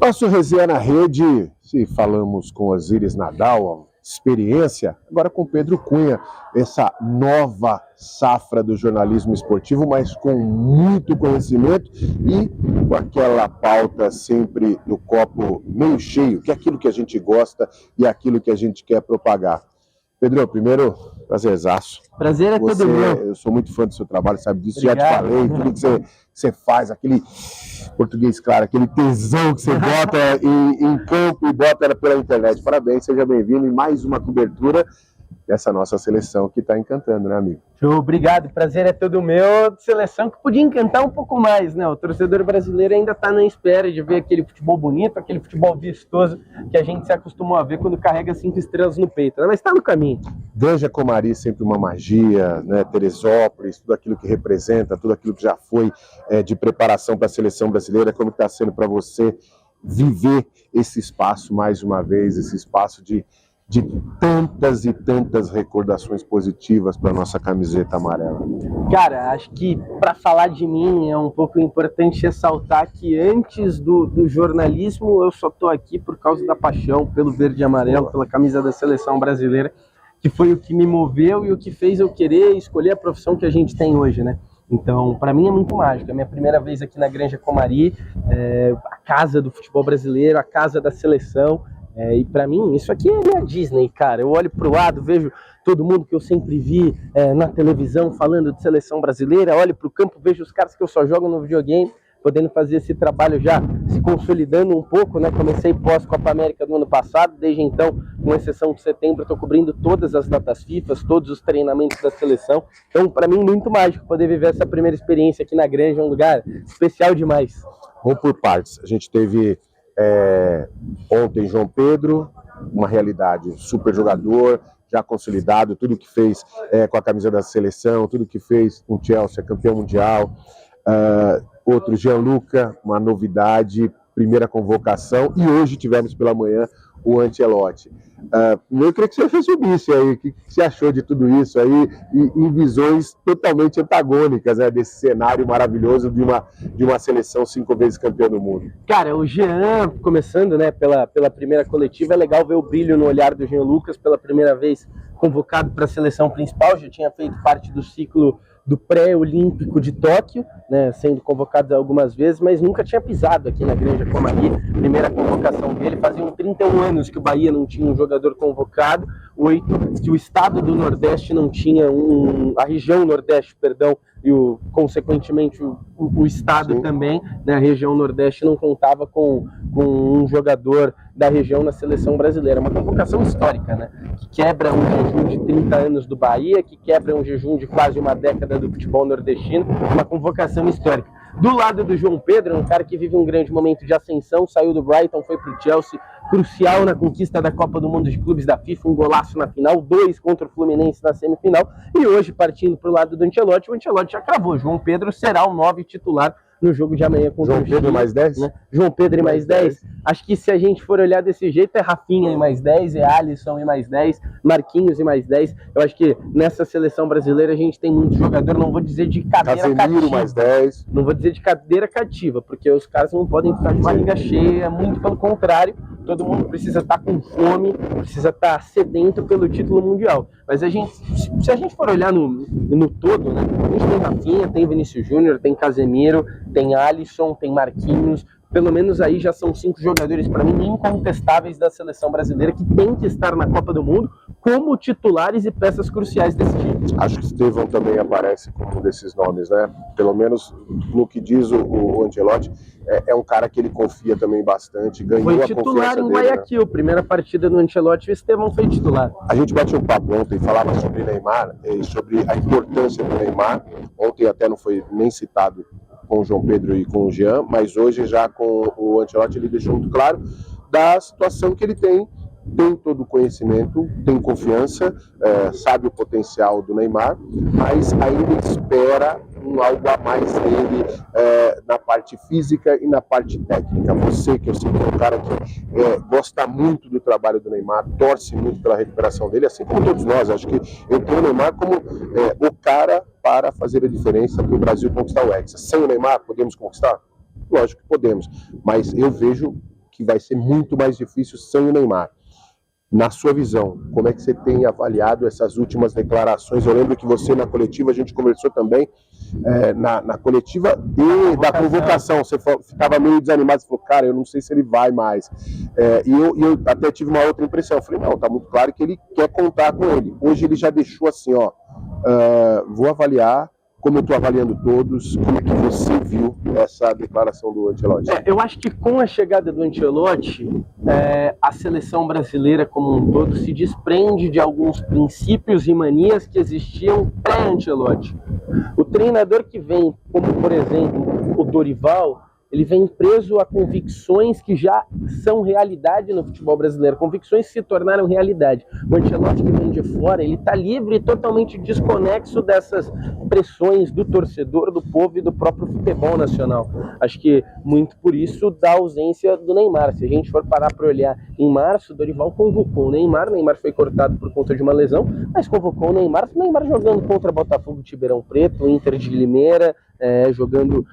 Nosso Resenha na Rede, se falamos com Osíris Nadal, experiência, agora com Pedro Cunha, essa nova safra do jornalismo esportivo, mas com muito conhecimento e com aquela pauta sempre no copo meio cheio, que é aquilo que a gente gosta e aquilo que a gente quer propagar. Pedro, primeiro, prazerzaço. Prazer é todo meu. Eu sou muito fã do seu trabalho, sabe disso. Obrigado. Já te falei, tudo que você faz, aquele português claro, aquele tesão que você bota em campo e bota pela internet. Parabéns, seja bem-vindo em mais uma cobertura dessa nossa seleção que está encantando, né, amigo? Show, obrigado. Prazer é todo meu. Seleção que podia encantar um pouco mais, né? O torcedor brasileiro ainda está na espera de ver aquele futebol bonito, aquele futebol vistoso que a gente se acostumou a ver quando carrega 5 estrelas no peito, né? Mas está no caminho. Granja Comari, sempre uma magia, né? Teresópolis, tudo aquilo que representa, tudo aquilo que já foi de preparação para a seleção brasileira, como está sendo para você viver esse espaço mais uma vez, esse espaço de tantas e tantas recordações positivas para nossa camiseta amarela. Cara, acho que para falar de mim é um pouco importante ressaltar que antes do jornalismo eu só tô aqui por causa da paixão pelo verde e amarelo, pela camisa da seleção brasileira, que foi o que me moveu e o que fez eu querer escolher a profissão que a gente tem hoje, né? Então, para mim é muito mágico. É a minha primeira vez aqui na Granja Comari, a casa do futebol brasileiro, a casa da seleção. E para mim, isso aqui é minha Disney, cara. Eu olho pro lado, vejo todo mundo que eu sempre vi na televisão falando de seleção brasileira, olho pro campo, vejo os caras que eu só jogo no videogame, podendo fazer esse trabalho já se consolidando um pouco, né? Comecei pós-Copa América do ano passado, desde então, com exceção de setembro, estou cobrindo todas as datas FIFA, todos os treinamentos da seleção. Então, para mim, muito mágico poder viver essa primeira experiência aqui na Granja, um lugar especial demais. Vamos por partes. A gente teve ontem João Pedro, uma realidade, super jogador, já consolidado, tudo que fez com a camisa da seleção, tudo que fez com o Chelsea, campeão mundial. Outro Gianluca, uma novidade, primeira convocação, e hoje tivemos pela manhã o Ancelotti. Eu queria que você resumisse aí, o que você achou de tudo isso aí, em visões totalmente antagônicas, né, desse cenário maravilhoso de uma seleção 5 vezes campeã do mundo. Cara, o Jean, começando, né, pela primeira coletiva, é legal ver o brilho no olhar do Jean Lucas, pela primeira vez convocado para a seleção principal, já tinha feito parte do ciclo do pré-olímpico de Tóquio, né, sendo convocado algumas vezes, mas nunca tinha pisado aqui na Granja Comari. Primeira convocação dele, faziam 31 anos que o Bahia não tinha um jogador convocado, 8 que o estado do Nordeste não tinha a região Nordeste, perdão, e consequentemente o estado Sim. também, né, a região Nordeste não contava com um jogador da região na seleção brasileira. Uma convocação histórica, né, que quebra um jejum de 30 anos do Bahia, que quebra um jejum de quase uma década do futebol nordestino, uma convocação histórica. Do lado do João Pedro, um cara que vive um grande momento de ascensão, saiu do Brighton, foi para o Chelsea, crucial na conquista da Copa do Mundo de Clubes da FIFA, um golaço na final, 2 contra o Fluminense na semifinal, e hoje, partindo para o lado do Ancelotti, o Ancelotti já cravou, João Pedro será o 9 titular no jogo de amanhã contra João Pedro mais 10? Né? João Pedro e mais 10. Acho que se a gente for olhar desse jeito, é Rafinha e mais 10, é Alisson e mais 10, Marquinhos e mais 10. Eu acho que nessa seleção brasileira a gente tem muito jogador, não vou dizer de cadeira cativa. Mais 10. Não vou dizer de cadeira cativa, porque os caras não podem ficar de barriga cheia, muito pelo contrário. Todo mundo precisa estar com fome, precisa estar sedento pelo título mundial. Mas se a gente for olhar no todo, né, a gente tem Rafinha, tem Vinícius Júnior, tem Casemiro, tem Alisson, tem Marquinhos. Pelo menos aí já são 5 jogadores, para mim, incontestáveis da seleção brasileira, que tem que estar na Copa do Mundo como titulares e peças cruciais desse time. Acho que Estevão também aparece como um desses nomes, né? Pelo menos no que diz o Ancelotti, é um cara que ele confia também bastante, ganhou a confiança dele. Foi titular em Guayaquil, né? Primeira partida do Ancelotti, o Estevão foi titular. A gente bateu um papo ontem, falava sobre Neymar, sobre a importância do Neymar. Ontem até não foi nem citado com o João Pedro e com o Jean, mas hoje já com o Ancelotti ele deixou muito claro da situação que ele tem todo o conhecimento, tem confiança, sabe o potencial do Neymar, mas ainda espera algo a mais dele na parte física e na parte técnica. Você, que eu sei que é um cara que gosta muito do trabalho do Neymar, torce muito pela recuperação dele, assim como todos nós. Acho que eu tenho o Neymar como o cara para fazer a diferença para o Brasil conquistar o Hexa. Sem o Neymar, podemos conquistar? Lógico que podemos, mas eu vejo que vai ser muito mais difícil sem o Neymar. Na sua visão, como é que você tem avaliado essas últimas declarações? Eu lembro que você, na coletiva, a gente conversou também, na coletiva da convocação, você ficava meio desanimado, você falou, cara, eu não sei se ele vai mais. E eu até tive uma outra impressão, eu falei, não, tá muito claro que ele quer contar com ele. Hoje ele já deixou assim, ó, vou avaliar, como eu estou avaliando todos, como é que você viu essa declaração do Ancelotti? Eu acho que com a chegada do Ancelotti, a seleção brasileira como um todo se desprende de alguns princípios e manias que existiam pré-Ancelotti. O treinador que vem, como por exemplo o Dorival, ele vem preso a convicções que já são realidade no futebol brasileiro, convicções que se tornaram realidade. O Ancelotti, que vem de fora, ele está livre e totalmente desconexo dessas pressões do torcedor, do povo e do próprio futebol nacional. Acho que muito por isso da ausência do Neymar. Se a gente for parar para olhar, em março, o Dorival convocou o Neymar foi cortado por conta de uma lesão, mas convocou o Neymar jogando contra Botafogo de Ribeirão Preto, Inter de Limeira, jogando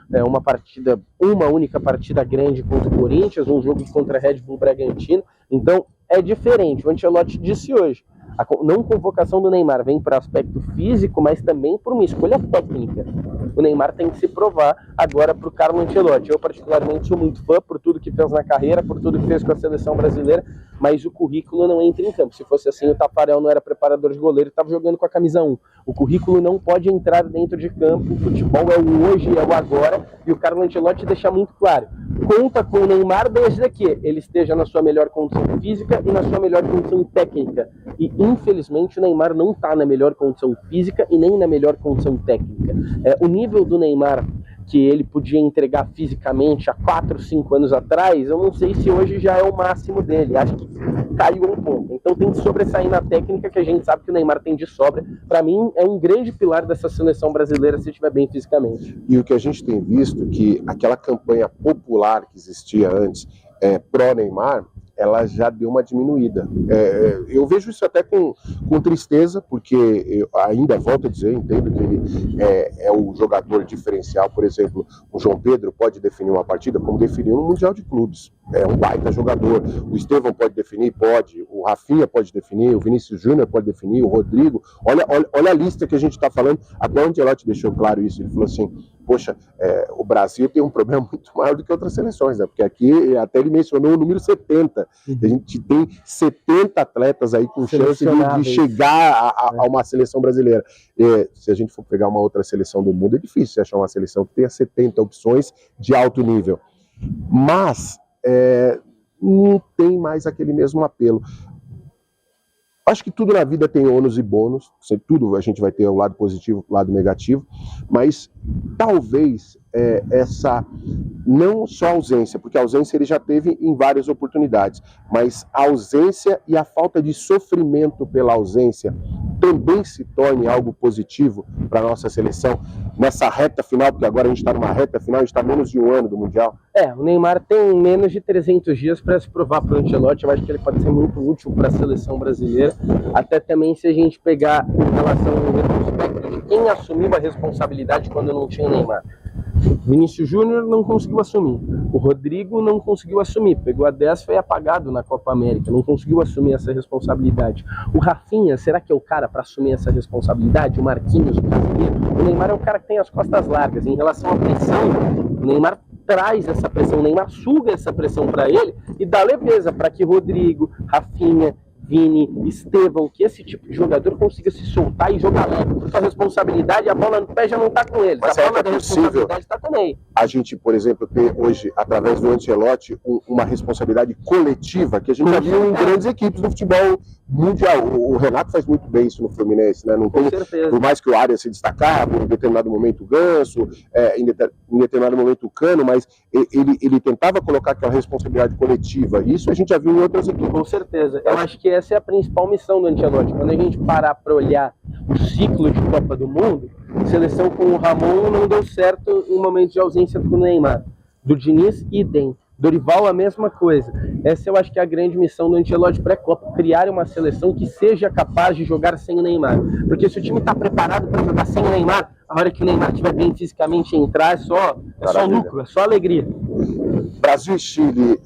uma única partida grande contra o Corinthians, um jogo contra a Red Bull Bragantino. Então é diferente. O Ancelotti disse hoje, a não convocação do Neymar vem para aspecto físico, mas também por uma escolha técnica. O Neymar tem que se provar agora para o Carlo Ancelotti. Eu particularmente sou muito fã por tudo que fez na carreira, por tudo que fez com a seleção brasileira, mas o currículo não entra em campo. Se fosse assim, o Tafarel não era preparador de goleiro, estava jogando com a camisa 1. O currículo não pode entrar dentro de campo. O futebol é o hoje, é o agora, e o Carlo Ancelotti deixa muito claro. Conta com o Neymar desde que ele esteja na sua melhor condição física e na sua melhor condição técnica. E, infelizmente, o Neymar não está na melhor condição física e nem na melhor condição técnica. O nível do Neymar que ele podia entregar fisicamente há 4, 5 anos atrás, eu não sei se hoje já é o máximo dele. Acho que caiu um pouco. Então tem que sobressair na técnica, que a gente sabe que o Neymar tem de sobra. Para mim, é um grande pilar dessa seleção brasileira se estiver bem fisicamente. E o que a gente tem visto, que aquela campanha popular que existia antes, pró-Neymar, ela já deu uma diminuída. Eu vejo isso até com tristeza, porque eu ainda volto a dizer, entendo que ele é o jogador diferencial. Por exemplo, o João Pedro pode definir uma partida como definiu no Mundial de Clubes. É um baita jogador. O Estevão pode definir? Pode. O Rafinha pode definir, o Vinícius Júnior pode definir, o Rodrigo. Olha a lista que a gente está falando. Até o Ancelotti deixou claro isso. Ele falou assim, poxa, o Brasil tem um problema muito maior do que outras seleções, né? Porque aqui, até ele mencionou o número 70. A gente tem 70 atletas aí com chance de chegar a uma seleção brasileira. Se a gente for pegar uma outra seleção do mundo, é difícil achar uma seleção que tenha 70 opções de alto nível. Mas não tem mais aquele mesmo apelo. Acho que tudo na vida tem ônus e bônus, tudo a gente vai ter o lado positivo, o lado negativo, mas talvez essa, não só a ausência, porque a ausência ele já teve em várias oportunidades, mas a ausência e a falta de sofrimento pela ausência também se torne algo positivo para a nossa seleção nessa reta final, porque agora a gente está numa reta final, a gente está menos de um ano do Mundial. O Neymar tem menos de 300 dias para se provar para o Ancelotti. Eu acho que ele pode ser muito útil para a seleção brasileira, até também se a gente pegar em relação ao retrospecto de quem assumiu a responsabilidade quando não tinha Neymar. Vinícius Júnior não conseguiu assumir, o Rodrigo não conseguiu assumir, pegou a 10, foi apagado na Copa América, não conseguiu assumir essa responsabilidade. O Rafinha, será que é o cara para assumir essa responsabilidade? O Marquinhos, o Casemiro? O Neymar é o cara que tem as costas largas. Em relação à pressão, o Neymar traz essa pressão, o Neymar suga essa pressão para ele e dá leveza para que Rodrigo, Rafinha, Vini, Estevão, que esse tipo de jogador consiga se soltar e jogar leve, porque a responsabilidade, a bola no pé já não está com eles, mas a bola da responsabilidade está também. A gente, por exemplo, ter hoje, através do Ancelotti, uma responsabilidade coletiva, que a gente já viu em grandes equipes do futebol mundial. O Renato faz muito bem isso no Fluminense, né? Não tem, por mais que o Arias se destacava, em determinado momento o Ganso, em determinado momento o Cano, mas ele tentava colocar aquela responsabilidade coletiva. Isso a gente já viu em outras equipes. Com certeza. Eu acho que essa é a principal missão do Ancelotti. Quando a gente parar para olhar o ciclo de Copa do Mundo, a seleção com o Ramon não deu certo em momentos de ausência do Neymar. Do Diniz, idem. Dorival, a mesma coisa. Essa eu acho que é a grande missão do Ancelotti pré-Copa, criar uma seleção que seja capaz de jogar sem o Neymar. Porque se o time está preparado para jogar sem o Neymar, a hora que o Neymar estiver bem fisicamente e entrar, é só lucro, é só alegria. Brasil e Chile,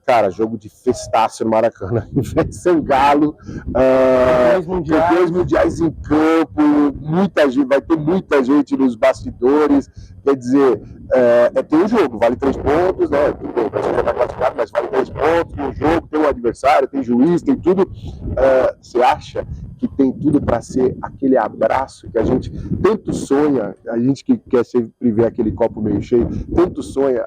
cara, jogo de festaço no Maracanã, São Galo, dois mundiais em campo, muita gente, vai ter muita gente nos bastidores, quer dizer, tem um jogo, vale 3 pontos, né? Tudo bem, o Brasil já está classificado, mas vale 3 pontos no jogo, tem um adversário, tem juiz, tem tudo. Você acha que tem tudo para ser aquele abraço que a gente tanto sonha, a gente que quer sempre ver aquele copo meio cheio, tanto sonha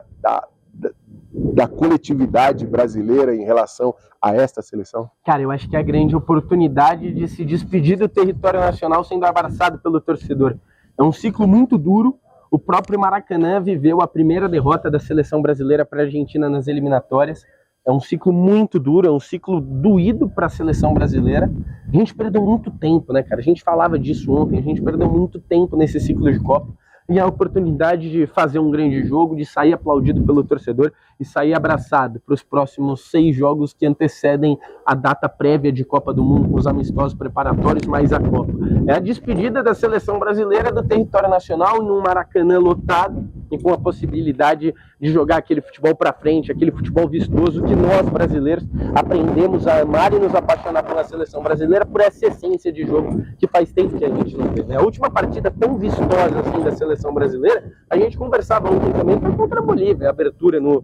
da coletividade brasileira em relação a esta seleção? Cara, eu acho que é a grande oportunidade de se despedir do território nacional sendo abraçado pelo torcedor. É um ciclo muito duro. O próprio Maracanã viveu a primeira derrota da seleção brasileira para a Argentina nas eliminatórias. É um ciclo muito duro, é um ciclo doído para a seleção brasileira. A gente perdeu muito tempo, né, cara? A gente falava disso ontem, a gente perdeu muito tempo nesse ciclo de Copa. E a oportunidade de fazer um grande jogo, de sair aplaudido pelo torcedor e sair abraçado para os próximos 6 jogos que antecedem a data prévia de Copa do Mundo, com os amistosos preparatórios mais a Copa. É a despedida da seleção brasileira do território nacional num Maracanã lotado e com a possibilidade de jogar aquele futebol para frente, aquele futebol vistoso que nós brasileiros aprendemos a amar e nos apaixonar pela seleção brasileira, por essa essência de jogo que faz tempo que a gente não vê, né? A última partida tão vistosa assim da seleção brasileira, a gente conversava ontem também, foi contra a Bolívia, a abertura no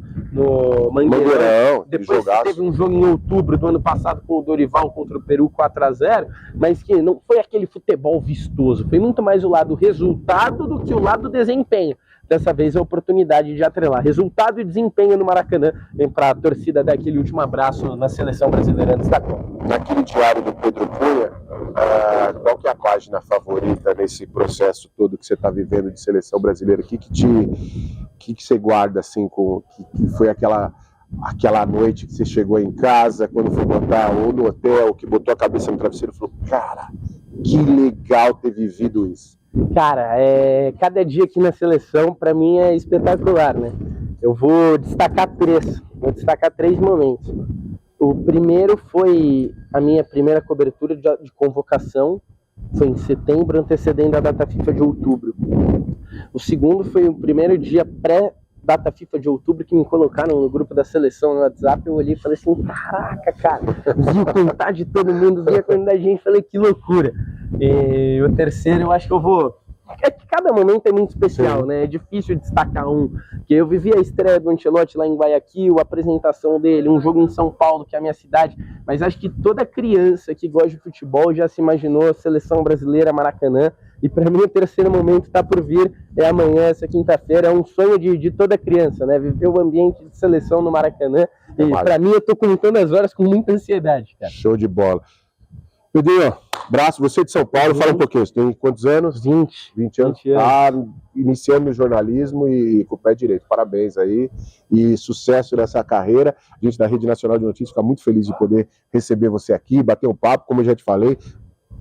Mangueirão. Depois teve um jogo em outubro do ano passado com o Dorival contra o Peru 4-0, mas que não foi aquele futebol vistoso, foi muito mais o lado resultado do que o lado desempenho. Dessa vez a oportunidade de atrelar resultado e desempenho no Maracanã, vem para a torcida dar aquele último abraço na seleção brasileira antes da Copa. Naquele diário do Pedro Cunha, qual que é a página favorita nesse processo todo que você está vivendo de seleção brasileira? O que você guarda assim, que foi aquela noite que você chegou em casa, quando foi botar ou no hotel, que botou a cabeça no travesseiro e falou, cara, que legal ter vivido isso? Cara, cada dia aqui na seleção, para mim, é espetacular, né? Eu vou destacar 3 momentos. O primeiro foi a minha primeira cobertura de convocação, foi em setembro, antecedendo a data FIFA de outubro. O segundo foi o primeiro dia pré-data FIFA de outubro, que me colocaram no grupo da seleção no WhatsApp. Eu olhei e falei assim, caraca, cara, vi o contar de todo mundo, vi a quantidade de gente, falei, que loucura. E o terceiro, eu acho que eu vou... É que cada momento é muito especial, né? É difícil destacar um. Porque eu vivi a estreia do Ancelotti lá em Guayaquil, a apresentação dele, um jogo em São Paulo, que é a minha cidade. Mas acho que toda criança que gosta de futebol já se imaginou a seleção brasileira, Maracanã. E para mim o terceiro momento está por vir, é amanhã, essa quinta-feira. É um sonho de toda criança, né? Viver o ambiente de seleção no Maracanã. E para mim eu tô contando as horas com muita ansiedade, cara. Show de bola. Pedrinho, abraço, você de São Paulo, fala um pouquinho, você tem quantos anos? 20 anos. Tá iniciando no jornalismo e com o pé direito, parabéns aí, e sucesso nessa carreira. A gente da Rede Nacional de Notícias fica muito feliz de poder receber você aqui, bater um papo, como eu já te falei,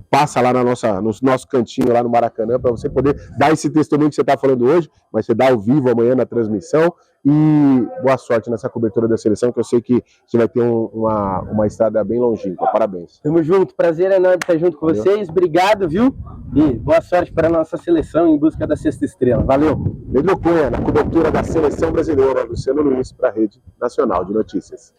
passa lá no nosso cantinho lá no Maracanã para você poder dar esse testemunho que você está falando hoje, mas você dá ao vivo amanhã na transmissão. E boa sorte nessa cobertura da seleção, que eu sei que você vai ter uma estrada bem longínqua. Parabéns. Tamo junto, prazer enorme estar junto com vocês. Obrigado, viu? E boa sorte para a nossa seleção em busca da 6ª estrela. Valeu! Pedro Cunha, na cobertura da seleção brasileira, Luciano Luiz, para a Rede Nacional de Notícias.